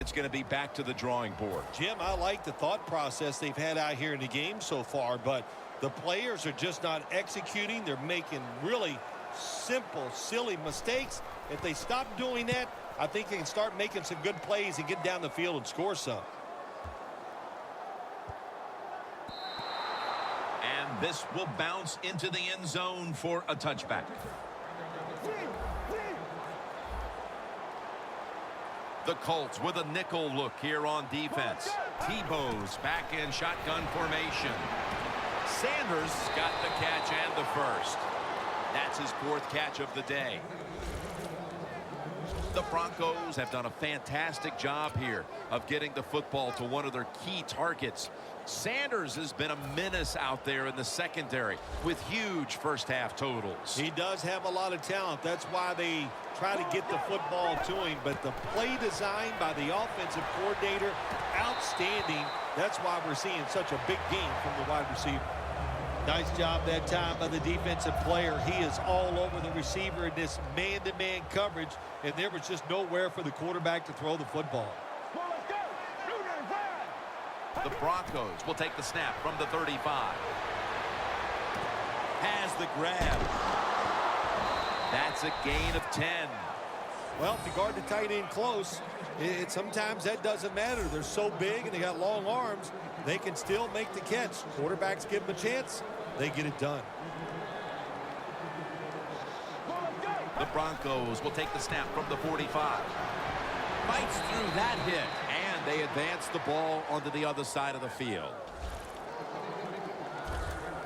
It's going to be back to the drawing board. Jim, I like the thought process they've had out here in the game so far, but the players are just not executing. They're making really simple, silly mistakes. If they stop doing that, I think they can start making some good plays and get down the field and score some. And this will bounce into the end zone for a touchback. The Colts with a nickel look here on defense. Tebow's back in shotgun formation. Sanders got the catch and the first. That's his 4th catch of the day. The Broncos have done a fantastic job here of getting the football to one of their key targets. Sanders has been a menace out there in the secondary with huge first-half totals. He does have a lot of talent. That's why they try to get the football to him. But the play design by the offensive coordinator, outstanding. That's why we're seeing such a big game from the wide receiver. Nice job that time by the defensive player. He is all over the receiver in this man-to-man coverage, and there was just nowhere for the quarterback to throw the football. The Broncos will take the snap from the 35. Has the grab. That's a gain of 10. Well, if you guard the tight end close, sometimes that doesn't matter. They're so big and they got long arms, they can still make the catch. Quarterbacks give them a chance, they get it done. The Broncos will take the snap from the 45. Fights through that hit, and they advance the ball onto the other side of the field.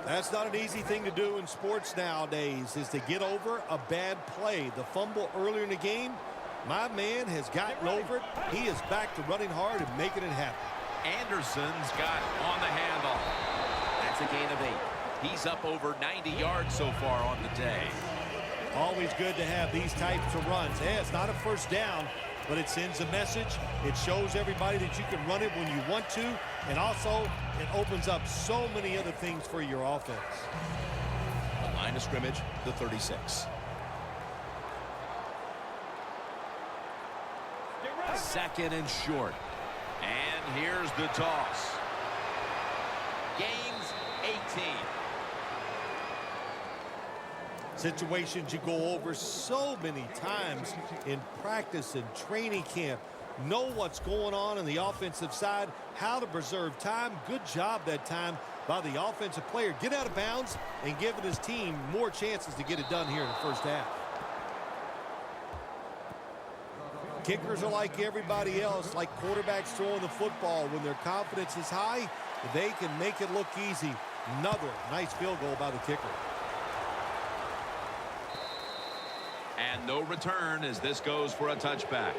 That's not an easy thing to do in sports nowadays, is to get over a bad play. The fumble earlier in the game, my man has gotten over it. He is back to running hard and making it happen. Anderson's got on the handle. That's a gain of 8. He's up over 90 yards so far on the day. Always good to have these types of runs. Hey, it's not a first down, but it sends a message. It shows everybody that you can run it when you want to, and also it opens up so many other things for your offense. The line of scrimmage, the 36. Second and short. And here's the toss. Gains 18. Situations you go over so many times in practice and training camp. Know what's going on the offensive side, how to preserve time. Good job that time by the offensive player. Get out of bounds and giving his team more chances to get it done here in the first half. Kickers are like everybody else, like quarterbacks throwing the football. When their confidence is high, they can make it look easy. Another nice field goal by the kicker. And no return as this goes for a touchback.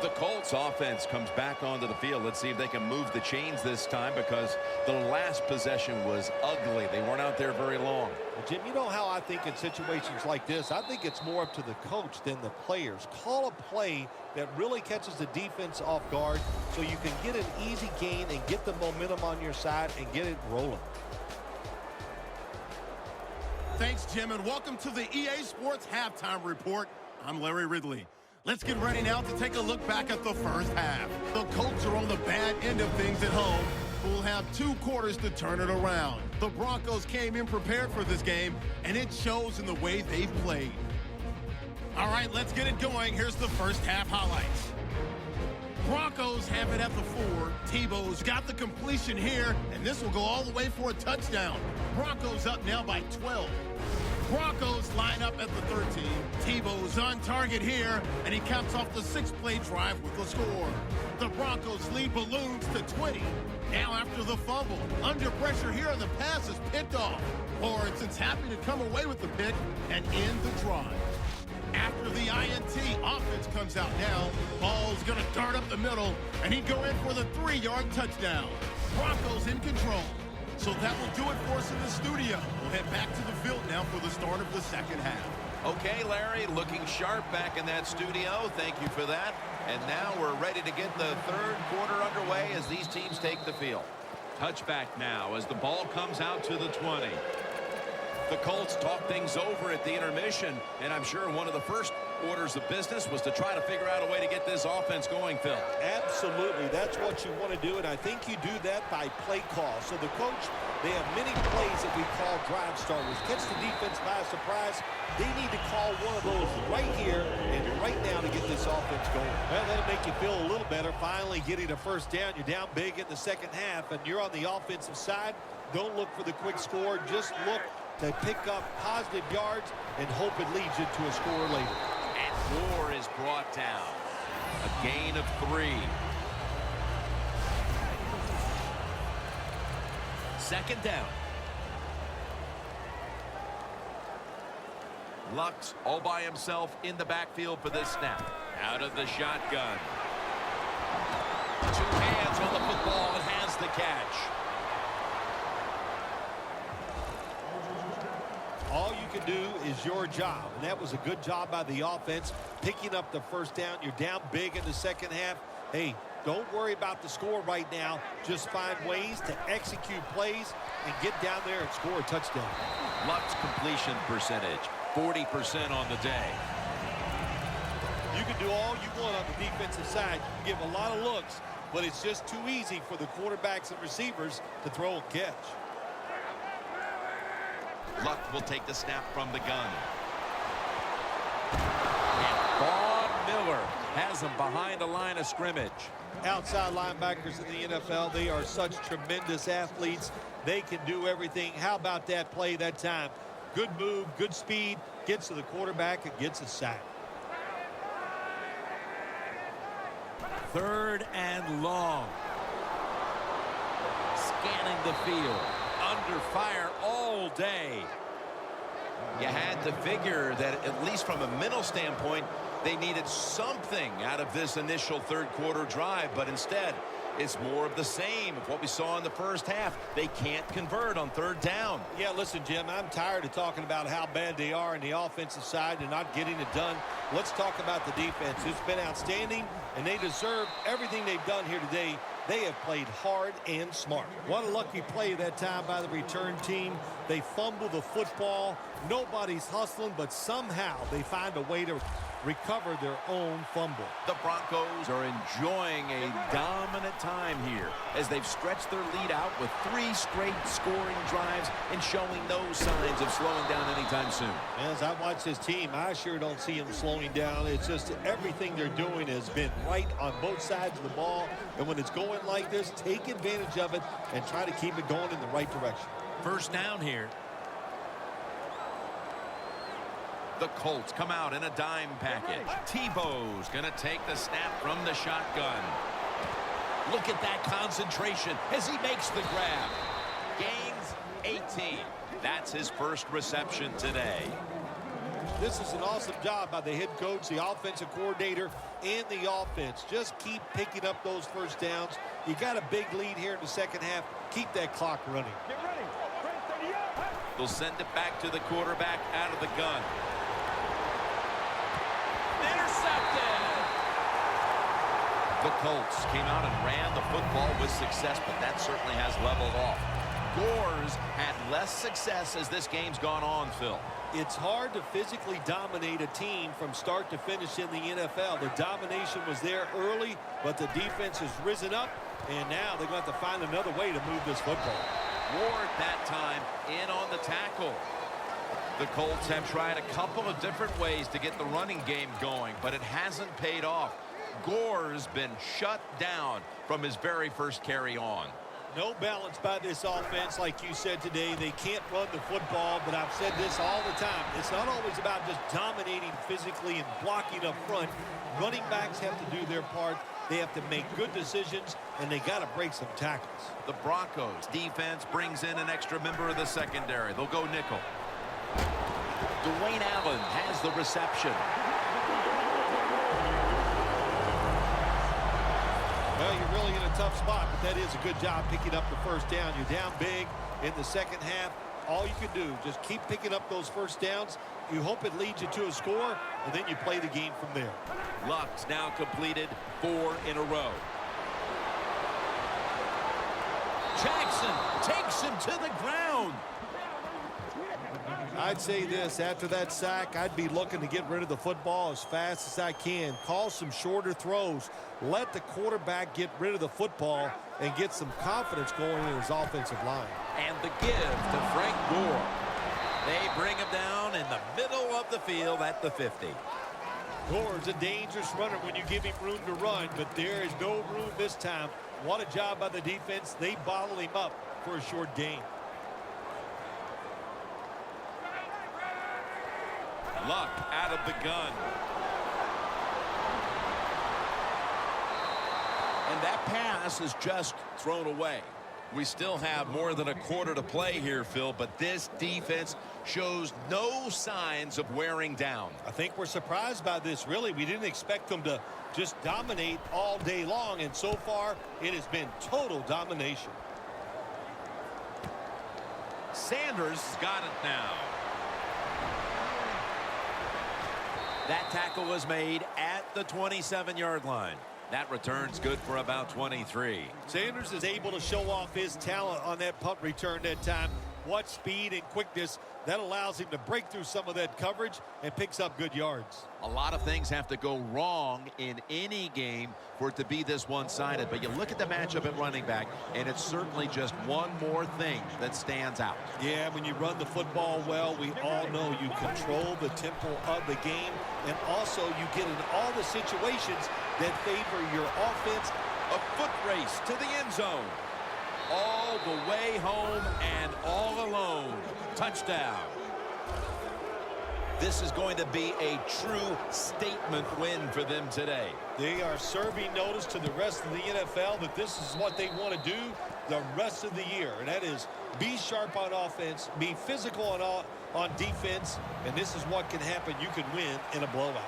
The Colts offense comes back onto the field. Let's see if they can move the chains this time, because the last possession was ugly. They weren't out there very long. Well, Jim, you know how I think in situations like this, I think it's more up to the coach than the players. Call a play that really catches the defense off guard so you can get an easy gain and get the momentum on your side and get it rolling. Thanks, Jim, and welcome to the EA Sports Halftime Report. I'm Larry Ridley. Let's get ready now to take a look back at the first half. The Colts are on the bad end of things at home. We'll have 2 quarters to turn it around. The Broncos came in prepared for this game, and it shows in the way they've played. All right, let's get it going. Here's the first half highlights. Broncos have it at the 4. Tebow's got the completion here, and this will go all the way for a touchdown. Broncos up now by 12. Broncos line up at the 13. Tebow's on target here, and he caps off the 6-play drive with the score. The Broncos lead balloons to 20. Now after the fumble, under pressure here, and the pass is picked off. Lawrence happy to come away with the pick and end the drive. After the INT, offense comes out now. Ball's going to dart up the middle, and he'd go in for the 3-yard touchdown. Broncos in control. So that will do it for us in the studio. We'll head back to the field now for the start of the second half. Okay, Larry, looking sharp back in that studio. Thank you for that. And now we're ready to get the third quarter underway as these teams take the field. Touchback now as the ball comes out to the 20. The Colts talk things over at the intermission, and I'm sure one of the first orders of business was to try to figure out a way to get this offense going, Phil. Absolutely. That's what you want to do, and I think you do that by play call. So the coach, they have many plays that we call drive starters. Catch the defense by surprise. They need to call one of those right here and right now to get this offense going. Well, that'll make you feel a little better. Finally getting a first down. You're down big in the second half, and you're on the offensive side. Don't look for the quick score. Just look to pick up positive yards and hope it leads you to a score later. And Moore is brought down. A gain of 3. Second down. Lux all by himself in the backfield for this snap. Out of the shotgun. 2 hands on the football and has the catch. All you can do is your job, and that was a good job by the offense, picking up the first down. You're down big in the second half. Hey, don't worry about the score right now. Just find ways to execute plays and get down there and score a touchdown. Lux completion percentage, 40% on the day. You can do all you want on the defensive side. You can give a lot of looks, but it's just too easy for the quarterbacks and receivers to throw and catch. Luck will take the snap from the gun. And Vaughn Miller has him behind the line of scrimmage. Outside linebackers in the NFL, they are such tremendous athletes. They can do everything. How about that play that time? Good move, good speed, gets to the quarterback and gets a sack. 3rd and long. Scanning the field. Under fire all day. You had to figure that at least from a mental standpoint, they needed something out of this initial third quarter drive, but instead it's more of the same of what we saw in the first half. They can't convert on 3rd down. Yeah, listen, Jim, I'm tired of talking about how bad they are on the offensive side and not getting it done. Let's talk about the defense. It's been outstanding, and they deserve everything they've done here today. They have played hard and smart. What a lucky play that time by the return team. They fumble the football. Nobody's hustling, but somehow they find a way to recover their own fumble. The Broncos are enjoying a dominant time here as they've stretched their lead out with 3 straight scoring drives and showing no signs of slowing down anytime soon. As I watch this team, I sure don't see them slowing down. It's just everything they're doing has been right on both sides of the ball. And when it's going like this, take advantage of it and try to keep it going in the right direction. First down here. The Colts come out in a dime package. Tebow's going to take the snap from the shotgun. Look at that concentration as he makes the grab. Gains 18. That's his first reception today. This is an awesome job by the head coach, the offensive coordinator, and the offense. Just keep picking up those first downs. You got a big lead here in the second half. Keep that clock running. They'll send it back to the quarterback out of the gun. Intercepted. The Colts came out and ran the football with success, but that certainly has leveled off. Gores had less success as this game's gone on, Phil. It's hard to physically dominate a team from start to finish in the NFL. The domination was there early, but the defense has risen up, and now they're going to have to find another way to move this football. Ward that time in on the tackle. The Colts have tried a couple of different ways to get the running game going, but it hasn't paid off. Gore's been shut down from his very first carry on. No balance by this offense, like you said today. They can't run the football, but I've said this all the time. It's not always about just dominating physically and blocking up front. Running backs have to do their part. They have to make good decisions, and they got to break some tackles. The Broncos defense brings in an extra member of the secondary. They'll go nickel. Dwayne Allen has the reception. Well, you're really in a tough spot, but that is a good job picking up the first down. You're down big in the second half. All you can do, just keep picking up those first downs. You hope it leads you to a score, and then you play the game from there. Luck's now completed 4 in a row. Jackson takes him to the ground. I'd say this, after that sack, I'd be looking to get rid of the football as fast as I can. Call some shorter throws. Let the quarterback get rid of the football and get some confidence going in his offensive line. And the give to Frank Gore. They bring him down in the middle of the field at the 50. Gore's a dangerous runner when you give him room to run, but there is no room this time. What a job by the defense. They bottle him up for a short gain. Luck out of the gun. And that pass is just thrown away. We still have more than a quarter to play here, Phil, but this defense shows no signs of wearing down. I think we're surprised by this, really. We didn't expect them to just dominate all day long, and so far it has been total domination. Sanders got it now. That tackle was made at the 27-yard line. That return's good for about 23. Sanders is able to show off his talent on that punt return that time. What speed and quickness that allows him to break through some of that coverage and picks up good yards. A lot of things have to go wrong in any game for it to be this one-sided. But you look at the matchup at running back, and it's certainly just one more thing that stands out. Yeah, when you run the football well, we all know you control the tempo of the game, and also you get in all the situations that favor your offense. A foot race to the end zone. All the way home and all alone. Touchdown. This is going to be a true statement win for them today. They are serving notice to the rest of the NFL that this is what they want to do the rest of the year. And that is be sharp on offense, be physical on defense, and this is what can happen. You can win in a blowout.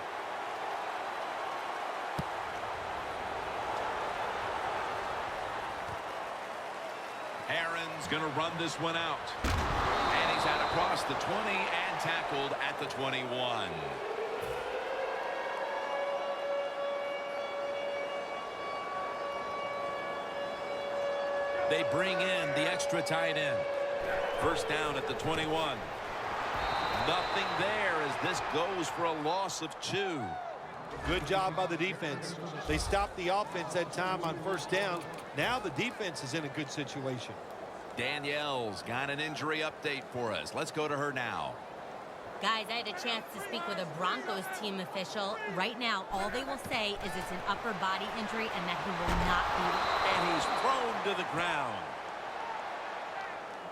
Aaron's going to run this one out. And he's out across the 20 and tackled at the 21. They bring in the extra tight end. First down at the 21. Nothing there as this goes for a loss of 2. Good job by the defense. They stopped the offense that time on first down. Now the defense is in a good situation. Danielle's got an injury update for us. Let's go to her now. Guys, I had a chance to speak with a Broncos team official. Right now, all they will say is it's an upper body injury and that he will not be. And he's thrown to the ground.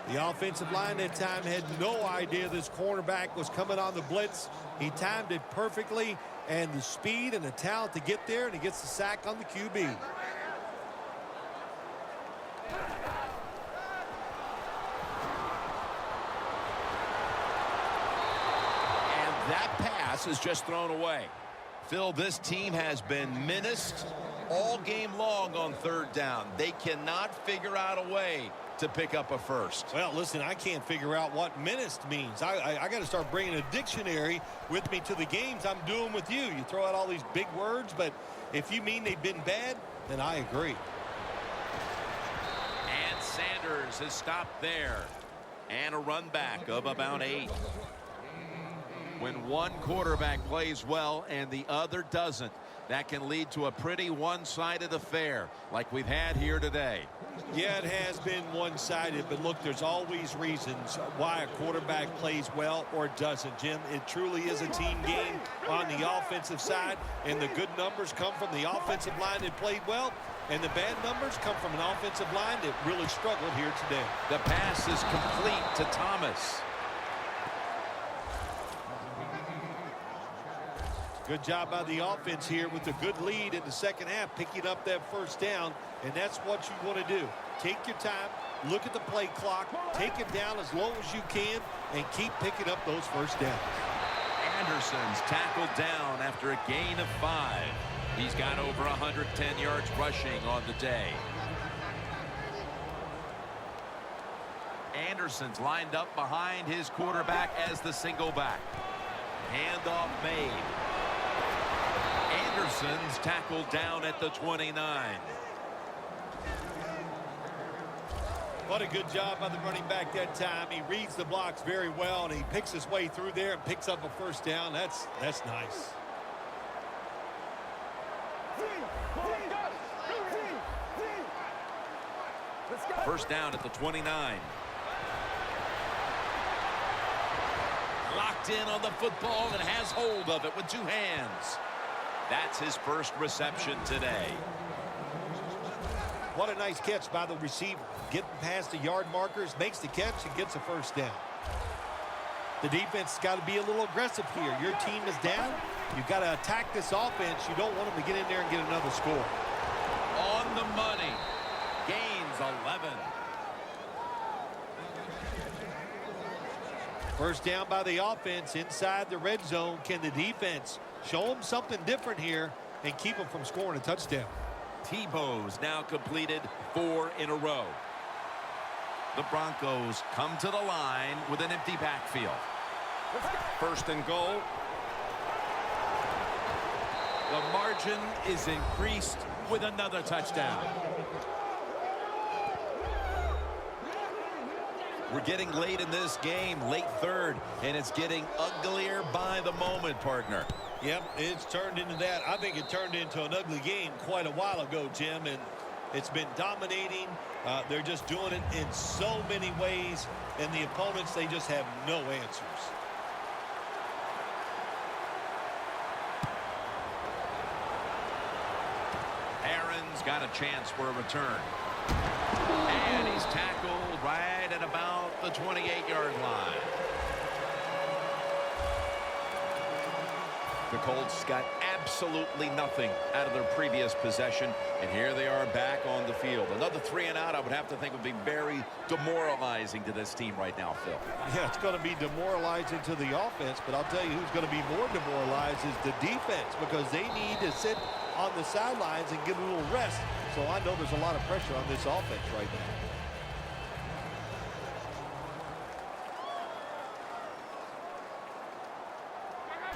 The offensive line that time had no idea this cornerback was coming on the blitz. He timed it perfectly, and the speed and the talent to get there, and he gets the sack on the QB. And that pass is just thrown away. Phil, this team has been menaced all game long on third down. They cannot figure out a way to pick up a first. Well, listen, I can't figure out what menaced means. I got to start bringing a dictionary with me to the games I'm doing with you. You throw out all these big words, but if you mean they've been bad, then I agree. And Sanders is stopped there. And a run back of about 8. When one quarterback plays well and the other doesn't, that can lead to a pretty one-sided affair like we've had here today. Yeah, it has been one-sided, but look, there's always reasons why a quarterback plays well or doesn't, Jim. It truly is a team game on the offensive side, and the good numbers come from the offensive line that played well, and the bad numbers come from an offensive line that really struggled here today. The pass is complete to Thomas. Good job by the offense here with a good lead in the second half, picking up that first down, and that's what you want to do. Take your time, look at the play clock, take it down as low as you can, and keep picking up those first downs. Anderson's tackled down after a gain of 5. He's got over 110 yards rushing on the day. Anderson's lined up behind his quarterback as the single back. Handoff made. Anderson's tackled down at the 29. What a good job by the running back that time. He reads the blocks very well, and he picks his way through there and picks up a first down. That's nice. First down at the 29. Locked in on the football and has hold of it with two hands. That's his first reception today. What a nice catch by the receiver. Getting past the yard markers, makes the catch, and gets a first down. The defense has got to be a little aggressive here. Your team is down. You've got to attack this offense. You don't want them to get in there and get another score. On the money. Gains 11. First down by the offense inside the red zone. Can the defense show them something different here and keep them from scoring a touchdown? Tebow's now completed 4 in a row. The Broncos come to the line with an empty backfield. First and goal. The margin is increased with another touchdown. We're getting late in this game, late third, and it's getting uglier by the moment, partner. Yep, it's turned into that. I think it turned into an ugly game quite a while ago, Jim, and it's been dominating. They're just doing it in so many ways, and the opponents, they just have no answers. Aaron's got a chance for a return. And he's tackled right at about the 28-yard line. The Colts got absolutely nothing out of their previous possession, and here they are back on the field. Another 3 and out, I would have to think, would be very demoralizing to this team right now, Phil. Yeah, it's going to be demoralizing to the offense, but I'll tell you who's going to be more demoralized is the defense, because they need to sit on the sidelines and get a little rest. So I know there's a lot of pressure on this offense right now.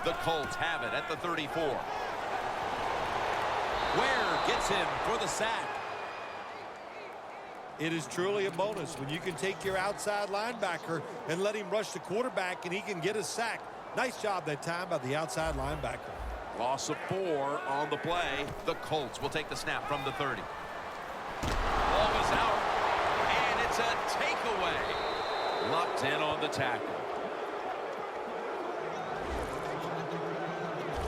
The Colts have it at the 34. Ware gets him for the sack. It is truly a bonus when you can take your outside linebacker and let him rush the quarterback and he can get a sack. Nice job that time by the outside linebacker. Loss of 4 on the play. The Colts will take the snap from the 30. Ball is out, and it's a takeaway. Locked in on the tackle.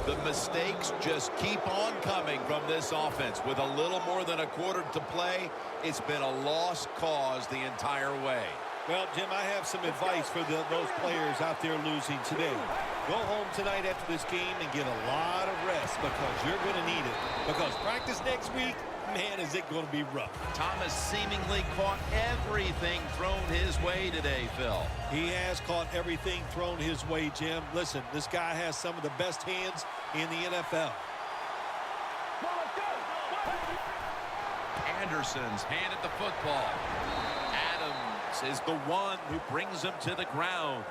The mistakes just keep on coming from this offense. With a little more than a quarter to play, it's been a lost cause the entire way. Well, Jim, I have some advice for those players out there losing today. Go home tonight after this game and get a lot of rest, because you're going to need it. Because practice next week, man, is it going to be rough. Thomas seemingly caught everything thrown his way today, Phil. He has caught everything thrown his way, Jim. Listen, this guy has some of the best hands in the NFL. Anderson's handed the football. Adams is the one who brings him to the ground.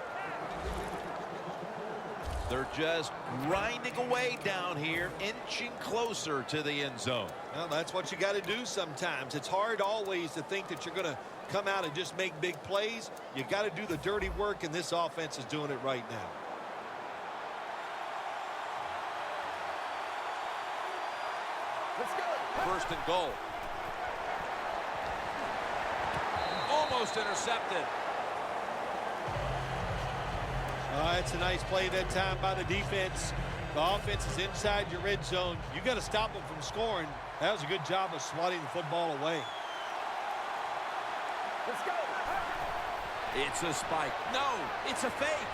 They're just grinding away down here, inching closer to the end zone. Well, that's what you got to do sometimes. It's hard always to think that you're going to come out and just make big plays. You got to do the dirty work, and this offense is doing it right now. Let's go. First and goal. Almost intercepted. It's a nice play that time by the defense. The offense is inside your red zone. You got to stop them from scoring. That was a good job of swatting the football away. Let's go. It's a spike. No, it's a fake.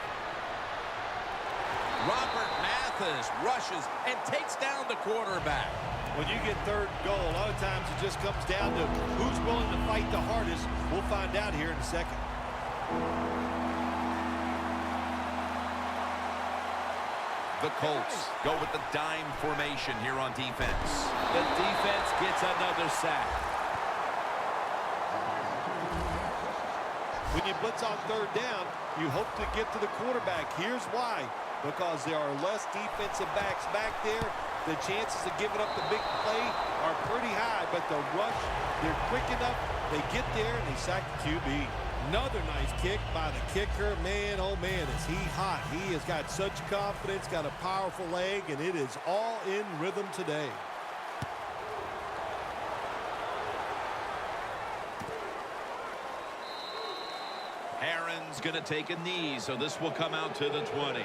Robert Mathis rushes and takes down the quarterback. When you get third and goal, a lot of times it just comes down to who's willing to fight the hardest. We'll find out here in a second. The Colts go with the dime formation here on defense. The defense gets another sack. When you blitz on third down, you hope to get to the quarterback. Here's why. Because there are less defensive backs back there. The chances of giving up the big play are pretty high, but the rush, they're quick enough They get there and they sack the QB. Another nice kick by the kicker. Man, oh man, is he hot. He has got such confidence, got a powerful leg, and it is all in rhythm today. Aaron's going to take a knee, so this will come out to the 20.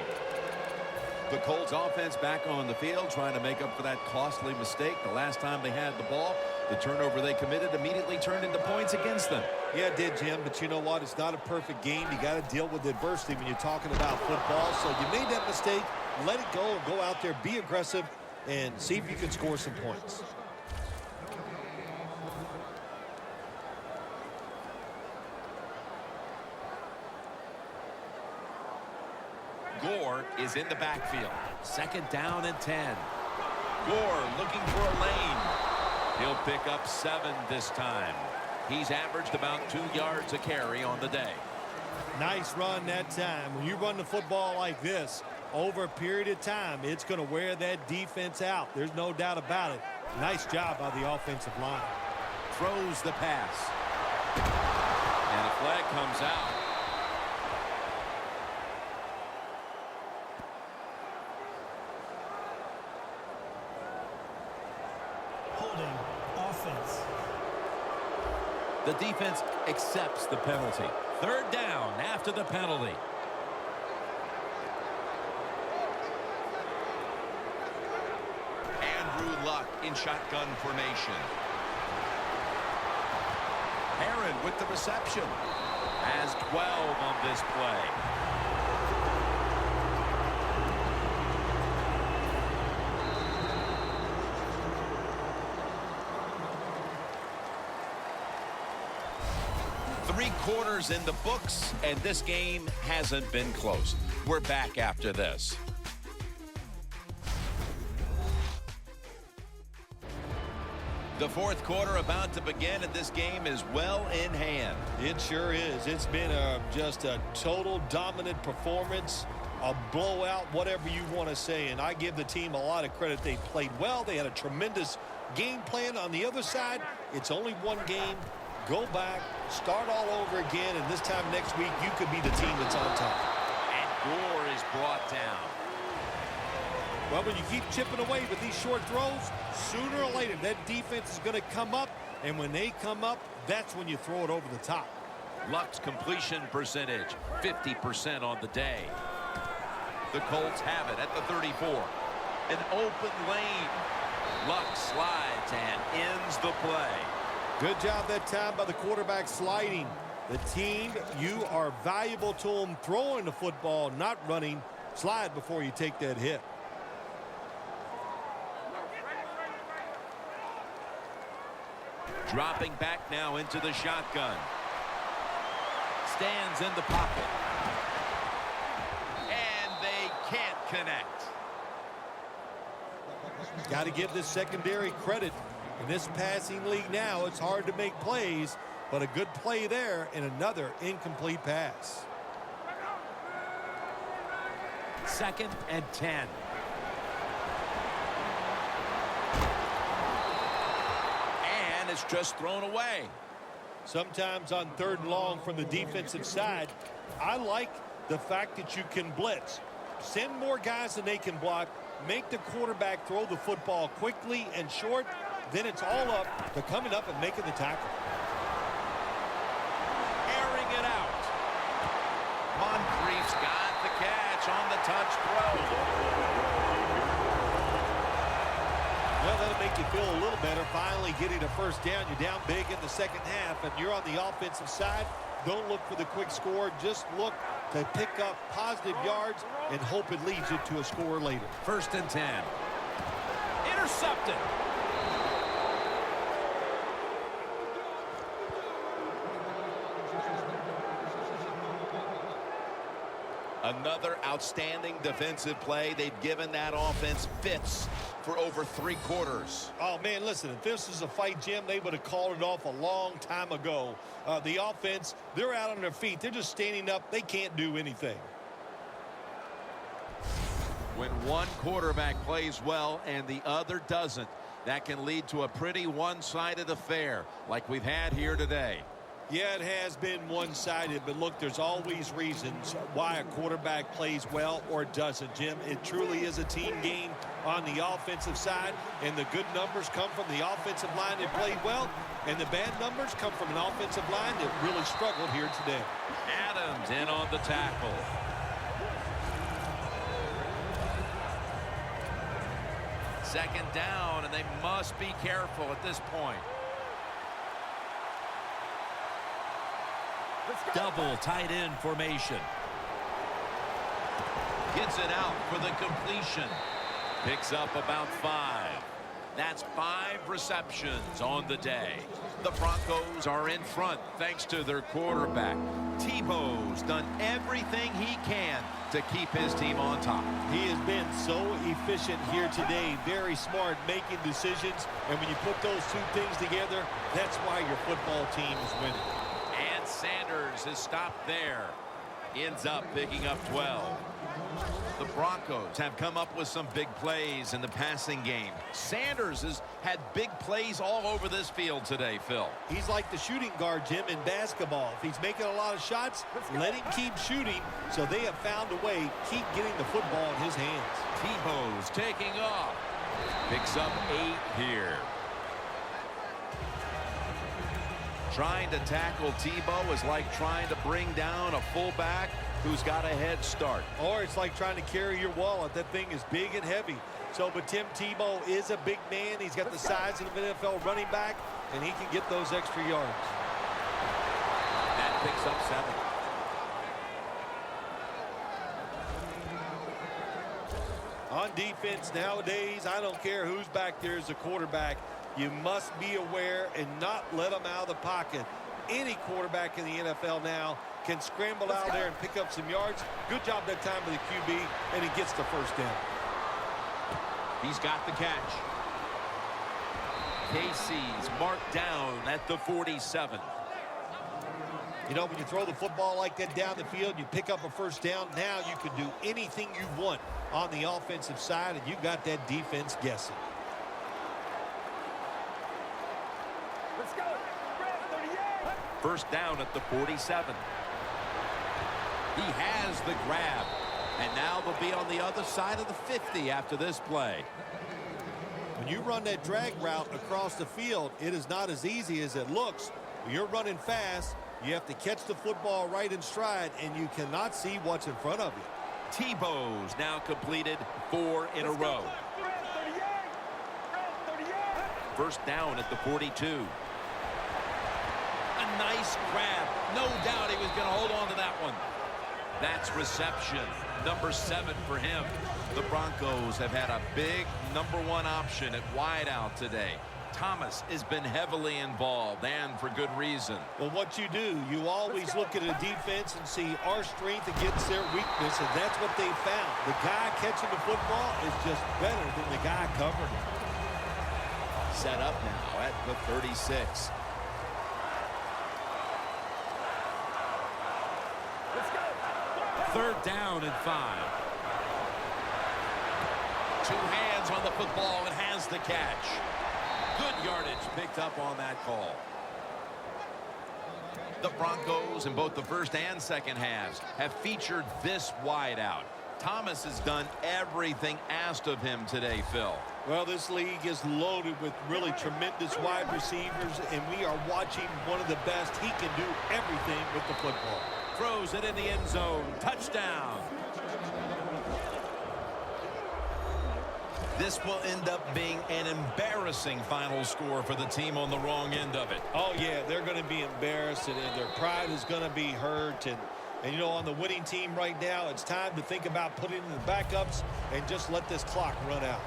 The Colts offense back on the field trying to make up for that costly mistake. The last time they had the ball, the turnover they committed immediately turned into points against them. Yeah, it did, Jim, but you know what? It's not a perfect game. You got to deal with adversity when you're talking about football. So you made that mistake, let it go, and go out there, be aggressive, and see if you can score some points. Gore is in the backfield. 2nd down and 10. Gore looking for a lane. He'll pick up 7 this time. He's averaged about 2 yards a carry on the day. Nice run that time. When you run the football like this, over a period of time, it's going to wear that defense out. There's no doubt about it. Nice job by the offensive line. Throws the pass. And a flag comes out. Holding offense. The defense accepts the penalty. 3rd down after the penalty. Andrew Luck in shotgun formation. Aaron with the reception. Has 12 on this play. Three quarters in the books, and this game hasn't been close. We're back after this. The 4th quarter about to begin, and this game is well in hand. It sure is. It's been just a total dominant performance, a blowout, whatever you want to say. And I give the team a lot of credit. They played well. They had a tremendous game plan. On the other side, it's only one game. Go back, start all over again, and this time next week, you could be the team that's on top. And Gore is brought down. Well, when you keep chipping away with these short throws, sooner or later, that defense is going to come up, and when they come up, that's when you throw it over the top. Luck's completion percentage, 50% on the day. The Colts have it at the 34. An open lane. Luck slides and ends the play. Good job that time by the quarterback sliding. The team, you are valuable to them throwing the football, not running. Slide before you take that hit. Dropping back now into the shotgun. Stands in the pocket. And they can't connect. Got to give this secondary credit. In this passing league now, it's hard to make plays, but a good play there and another incomplete pass. 2nd and 10. And it's just thrown away. Sometimes on 3rd and long from the defensive side, I like the fact that you can blitz. Send more guys than they can block. Make the quarterback throw the football quickly and short. Then it's all up to coming up and making the tackle. Airing it out. Moncrief's got the catch on the touch throw. Well, that'll make you feel a little better. Finally getting a 1st down. You're down big in the 2nd half, and you're on the offensive side. Don't look for the quick score. Just look to pick up positive yards and hope it leads you to a score later. 1st and 10. Intercepted. Another outstanding defensive play. They've given that offense fits for over 3 quarters. Oh, man, listen, if this is a fight, Jim, they would have called it off a long time ago. The offense, they're out on their feet. They're just standing up. They can't do anything. When one quarterback plays well and the other doesn't, That can lead to a pretty one-sided affair like we've had here today. Yeah, it has been one-sided, but look, there's always reasons why a quarterback plays well or doesn't, Jim. It truly is a team game on the offensive side, and the good numbers come from the offensive line that played well, and the bad numbers come from an offensive line that really struggled here today. Adams in on the tackle. Second down, and they must be careful at this point. Double tight end formation. Gets it out for the completion. Picks up about 5. That's 5 receptions on the day. The Broncos are in front thanks to their quarterback. Tebow's done everything he can to keep his team on top. He has been so efficient here today, very smart making decisions, and when you put those two things together, that's why your football team is winning. And Sanders is stopped there. Ends up picking up 12. The Broncos have come up with some big plays in the passing game. Sanders has had big plays all over this field today, Phil. He's like the shooting guard, Jim, in basketball. If he's making a lot of shots, let him keep shooting. So they have found a way, keep getting the football in his hands. Tebow's taking off. Picks up 8 here. Trying to tackle Tebow is like trying to bring down a fullback who's got a head start. Or it's like trying to carry your wallet. That thing is big and heavy. So, but Tim Tebow is a big man. He's got the size of an NFL running back, and he can get those extra yards. That picks up 7. On defense nowadays, I don't care who's back there as a quarterback. You must be aware and not let them out of the pocket. Any quarterback in the NFL now can scramble out there and pick up some yards. Good job that time with the QB, and he gets the first down. He's got the catch. Casey's marked down at the 47. You know, when you throw the football like that down the field, you pick up a first down. Now you can do anything you want on the offensive side, and you got that defense guessing. Let's go. First down at the 47. He has the grab. And now they'll be on the other side of the 50 after this play. When you run that drag route across the field, it is not as easy as it looks. When you're running fast, you have to catch the football right in stride, and you cannot see what's in front of you. Tebow's now completed 4 in a row. First down at the 42. A nice grab. No doubt he was going to hold on to that one. That's reception. Number 7 for him. The Broncos have had a big number 1 option at wideout today. Thomas has been heavily involved, and for good reason. Well, what you do, you always look at a defense and see our strength against their weakness, and that's what they found. The guy catching the football is just better than the guy covering it. Set up now at the 36. Third down and 5. 2 hands on the football and has the catch. Good yardage picked up on that call. The Broncos in both the first and second halves have featured this wideout. Thomas has done everything asked of him today, Phil. Well, this league is loaded with really tremendous wide receivers, and we are watching one of the best. He can do everything with the football. Throws it in the end zone. Touchdown. This will end up being an embarrassing final score for the team on the wrong end of it. Oh, yeah, they're going to be embarrassed, and their pride is going to be hurt. And, you know, on the winning team right now, it's time to think about putting in the backups and just let this clock run out.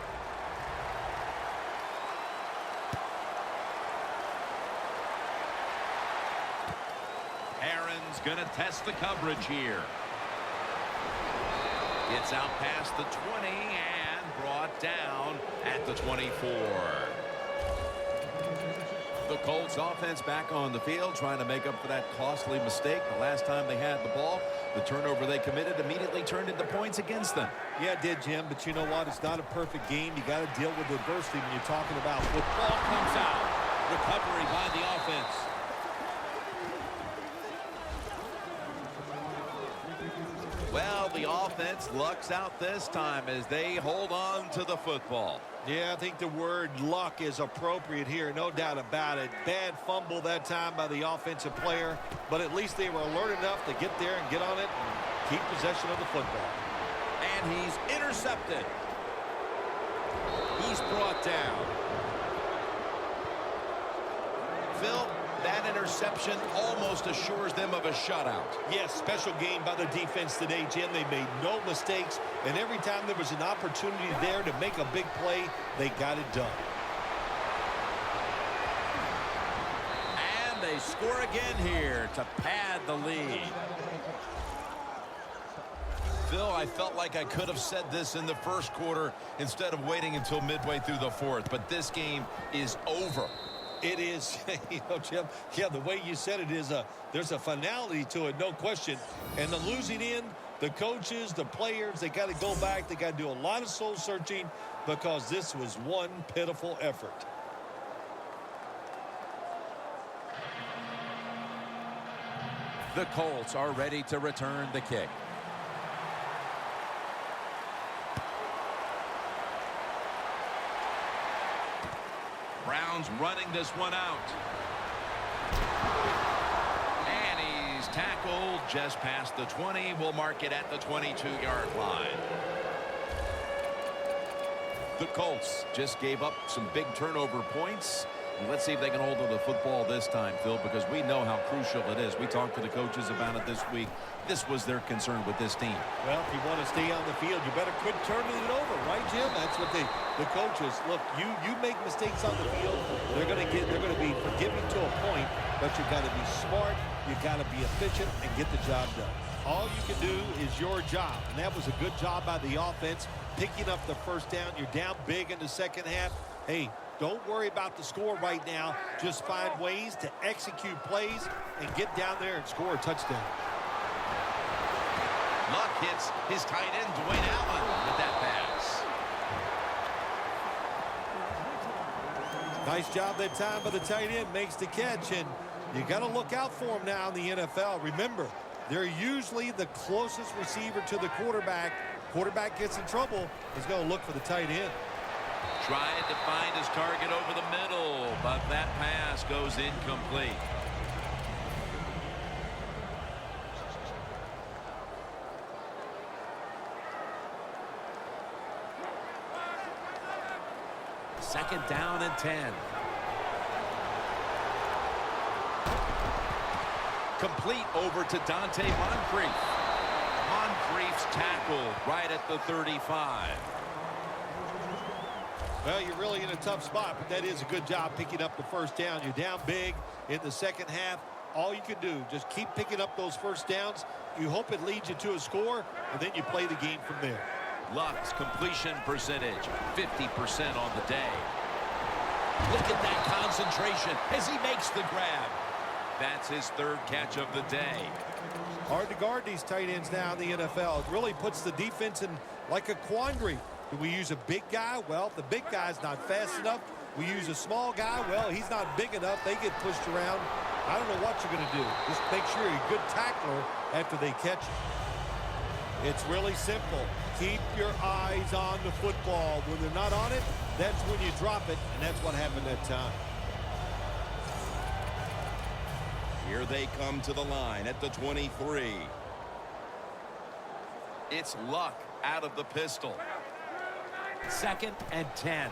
Aaron's going to test the coverage here. Gets out past the 20 and brought down at the 24. The Colts offense back on the field trying to make up for that costly mistake. The last time they had the ball, the turnover they committed immediately turned into points against them. Yeah, it did, Jim, but you know what? It's not a perfect game. You got to deal with adversity when you're talking about football. Ball comes out. Recovery by the offense. Well, the offense lucks out this time as they hold on to the football. Yeah, I think the word luck is appropriate here, no doubt about it. Bad fumble that time by the offensive player, but at least they were alert enough to get there and get on it and keep possession of the football. And he's intercepted. He's brought down. Phil, that interception almost assures them of a shutout. Yes, special game by the defense today, Jim. They made no mistakes, and every time there was an opportunity there to make a big play, they got it done. And they score again here to pad the lead. Phil, I felt like I could have said this in the first quarter instead of waiting until midway through the fourth, but this game is over. It is, you know, Jim, yeah, the way you said it is there's a finality to it, no question. And the losing end, the coaches, the players, they got to go back. They got to do a lot of soul searching because this was one pitiful effort. The Colts are ready to return the kick. Browns running this one out. And he's tackled just past the 20. We'll mark it at the 22-yard line. The Colts just gave up some big turnover points. Let's see if they can hold on to the football this time, Phil, because we know how crucial it is. We talked to the coaches about it this week. This was their concern with this team. Well, if you want to stay on the field, you better quit turning it over, right, Jim? That's what the coaches look. You make mistakes on the field, they're going to be forgiving to a point, but you got to be smart, you got to be efficient, and get the job done. All you can do is your job, and that was a good job by the offense, picking up the first down. You're down big in the second half. Hey, don't worry about the score right now. Just find ways to execute plays and get down there and score a touchdown. Luck hits his tight end, Dwayne Allen, with that pass. Nice job that time by the tight end. Makes the catch, and you got to look out for him now in the NFL. Remember, they're usually the closest receiver to the quarterback. Quarterback gets in trouble, he's going to look for the tight end. Trying to find his target over the middle, but that pass goes incomplete. Second down and 10. Complete over to Dante Moncrief. Moncrief's tackle right at the 35. Well, you're really in a tough spot, but that is a good job picking up the first down. You're down big in the second half. All you can do, just keep picking up those first downs. You hope it leads you to a score, and then you play the game from there. Luck's completion percentage, 50% on the day. Look at that concentration as he makes the grab. That's his third catch of the day. Hard to guard these tight ends now in the NFL. It really puts the defense in like a quandary. Do we use a big guy? Well, if the big guy's not fast enough. We use a small guy. Well, he's not big enough. They get pushed around. I don't know what you're going to do. Just make sure you're a good tackler after they catch you. It's really simple. Keep your eyes on the football. When they're not on it, that's when you drop it, and that's what happened that time. Here they come to the line at the 23. It's Luck out of the pistol. Second and 10.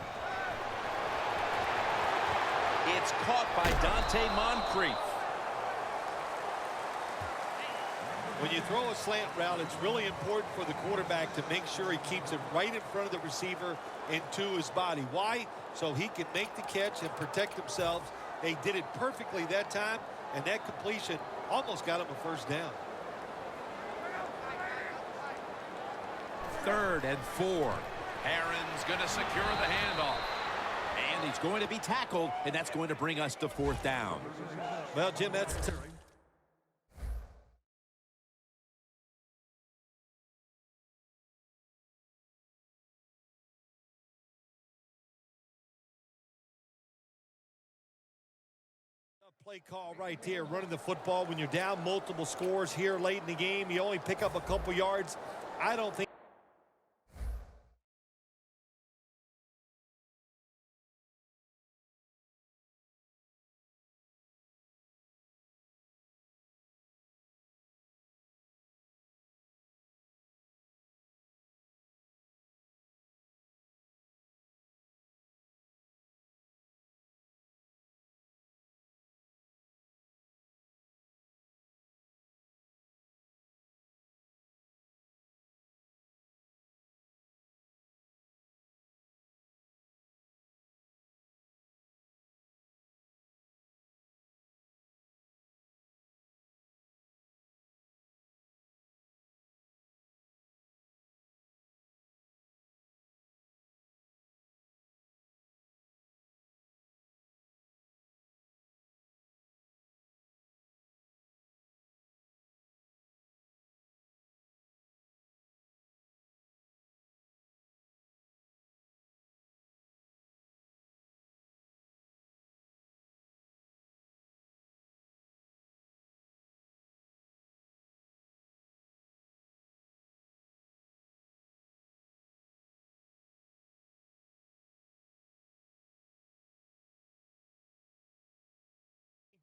It's caught by Dante Moncrief. When you throw a slant route, it's really important for the quarterback to make sure he keeps it right in front of the receiver and to his body. Why? So he can make the catch and protect himself. They did it perfectly that time, and that completion almost got him a first down. Third and 4. Aaron's going to secure the handoff. And And he's going to be tackled, and that's going to bring us to 4th down. Well, Jim, that's play call right there, running the football when you're down multiple scores here late in the game. You only pick up a couple yards. I don't think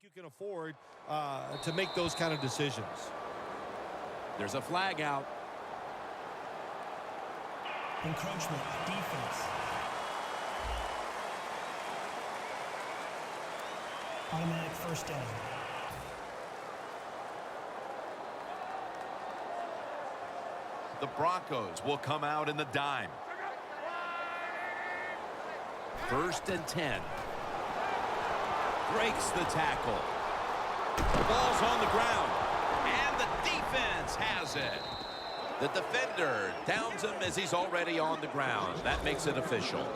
you can afford to make those kind of decisions. There's a flag out. Encroachment, defense. Automatic first down. The Broncos will come out in the dime. 1st and 10. Breaks the tackle. The ball's on the ground. And the defense has it. The defender downs him as he's already on the ground. That makes it official.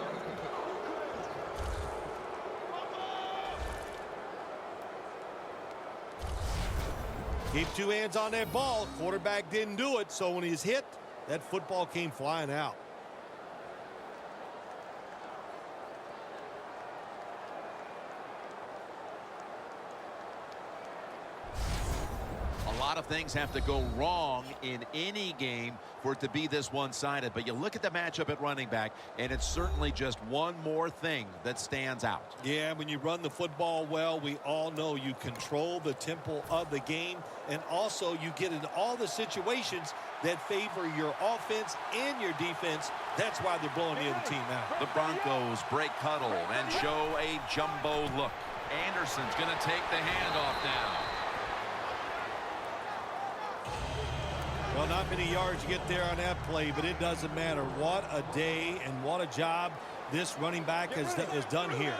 Keep 2 hands on that ball. Quarterback didn't do it, so when he's hit, that football came flying out. A lot of things have to go wrong in any game for it to be this one-sided. But you look at the matchup at running back, and it's certainly just one more thing that stands out. Yeah, when you run the football well, we all know you control the tempo of the game, and also you get into all the situations that favor your offense and your defense. That's why they're blowing the other team out. The Broncos break huddle and show a jumbo look. Anderson's going to take the handoff now. Well, not many yards to get there on that play, but it doesn't matter. What a day and what a job this running back has done here.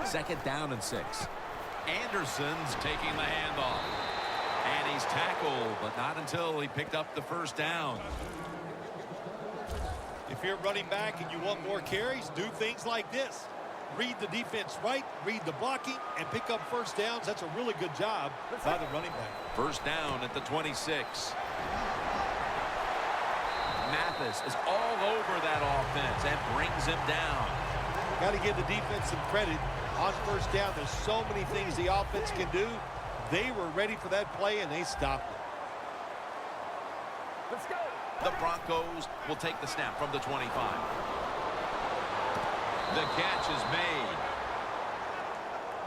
2nd down and 6. Anderson's taking the handoff. And he's tackled, but not until he picked up the 1st down. If you're running back and you want more carries, do things like this. Read the defense right, read the blocking, and pick up 1st downs. That's a really good job by the running back. 1st down at the 26. Mathis is all over that offense and brings him down. Got to give the defense some credit on 1st down. There's so many things the offense can do. They were ready for that play, and they stopped it. Let's go. The Broncos will take the snap from the 25. The catch is made.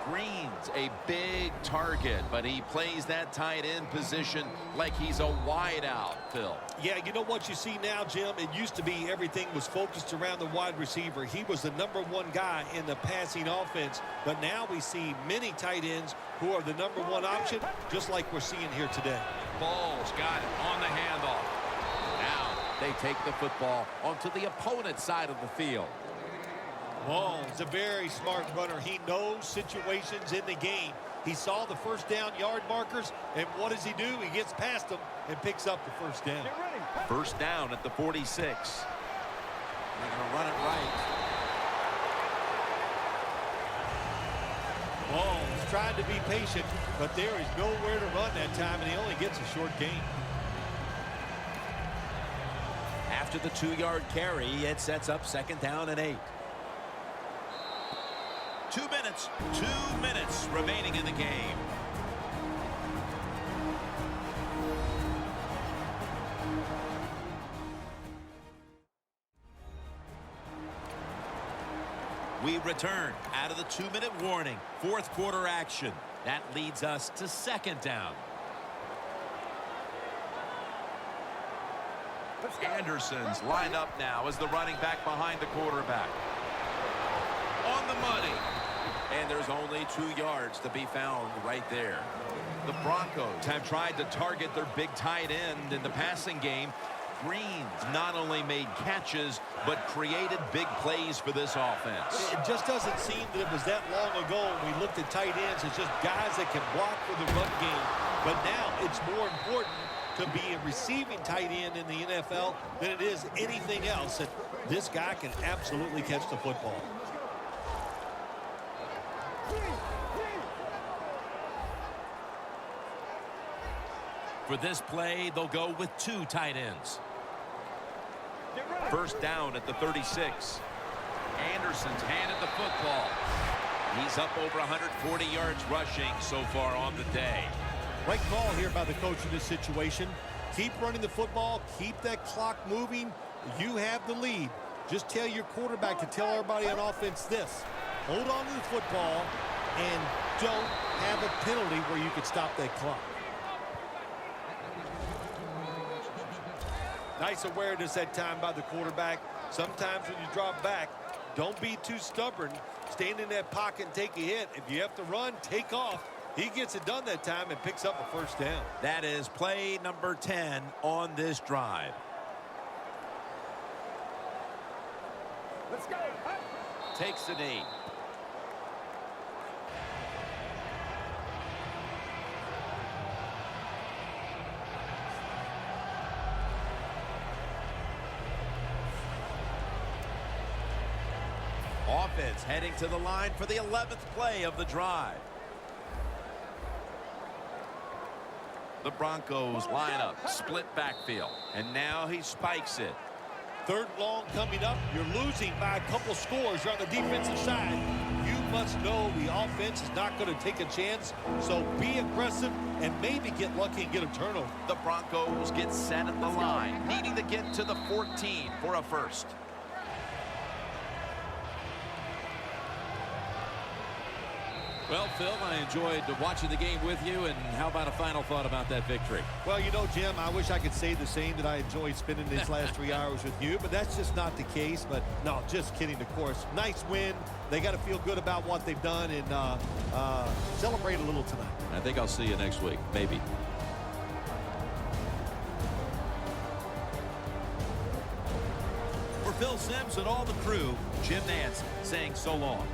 Green's a big target, but he plays that tight end position like he's a wideout, Phil. Yeah, you know what you see now, Jim? It used to be everything was focused around the wide receiver. He was the #1 guy in the passing offense, but now we see many tight ends who are the #1 option, just like we're seeing here today. Ball's got it on the handoff. Now they take the football onto the opponent's side of the field. Ball's a very smart runner. He knows situations in the game. He saw the 1st down yard markers, and what does he do? He gets past them and picks up the 1st down. 1st down at the 46. They're going to run it right. He's trying to be patient, but there is nowhere to run that time, and he only gets a short gain. After the 2-yard carry, it sets up 2nd down and 8. 2 minutes remaining in the game. We return out of the 2-minute warning. 4th quarter action. That leads us to 2nd down. Anderson's lined up now as the running back behind the quarterback. On the money. And there's only 2 yards to be found right there. The Broncos have tried to target their big tight end in the passing game. Green not only made catches, but created big plays for this offense. It just doesn't seem that it was that long ago when we looked at tight ends as just guys that can block for the run game. But now it's more important to be a receiving tight end in the NFL than it is anything else. And this guy can absolutely catch the football. For this play, they'll go with 2 tight ends. 1st down at the 36. Anderson's handed the football. He's up over 140 yards rushing so far on the day. Right call here by the coach in this situation. Keep running the football. Keep that clock moving. You have the lead. Just tell your quarterback to tell everybody on offense this. Hold on to the football and don't have a penalty where you can stop that clock. Nice awareness that time by the quarterback. Sometimes when you drop back, don't be too stubborn. Stand in that pocket and take a hit. If you have to run, take off. He gets it done that time and picks up a 1st down. That is play number 10 on this drive. Let's go. Takes a knee. Offense heading to the line for the 11th play of the drive. The Broncos line up, split backfield, and now he spikes it. 3rd long coming up. You're losing by a couple scores. You're on the defensive side. You must know the offense is not going to take a chance, so be aggressive and maybe get lucky and get a turnover. The Broncos get set at the line, needing to get to the 14 for a 1st. Well, Phil, I enjoyed watching the game with you, and how about a final thought about that victory? Well, you know, Jim, I wish I could say the same, that I enjoyed spending these last 3 hours with you, but that's just not the case. But no, just kidding, of course. Nice win. They got to feel good about what they've done and celebrate a little tonight. I think I'll see you next week, maybe. For Phil Simms and all the crew, Jim Nance saying so long.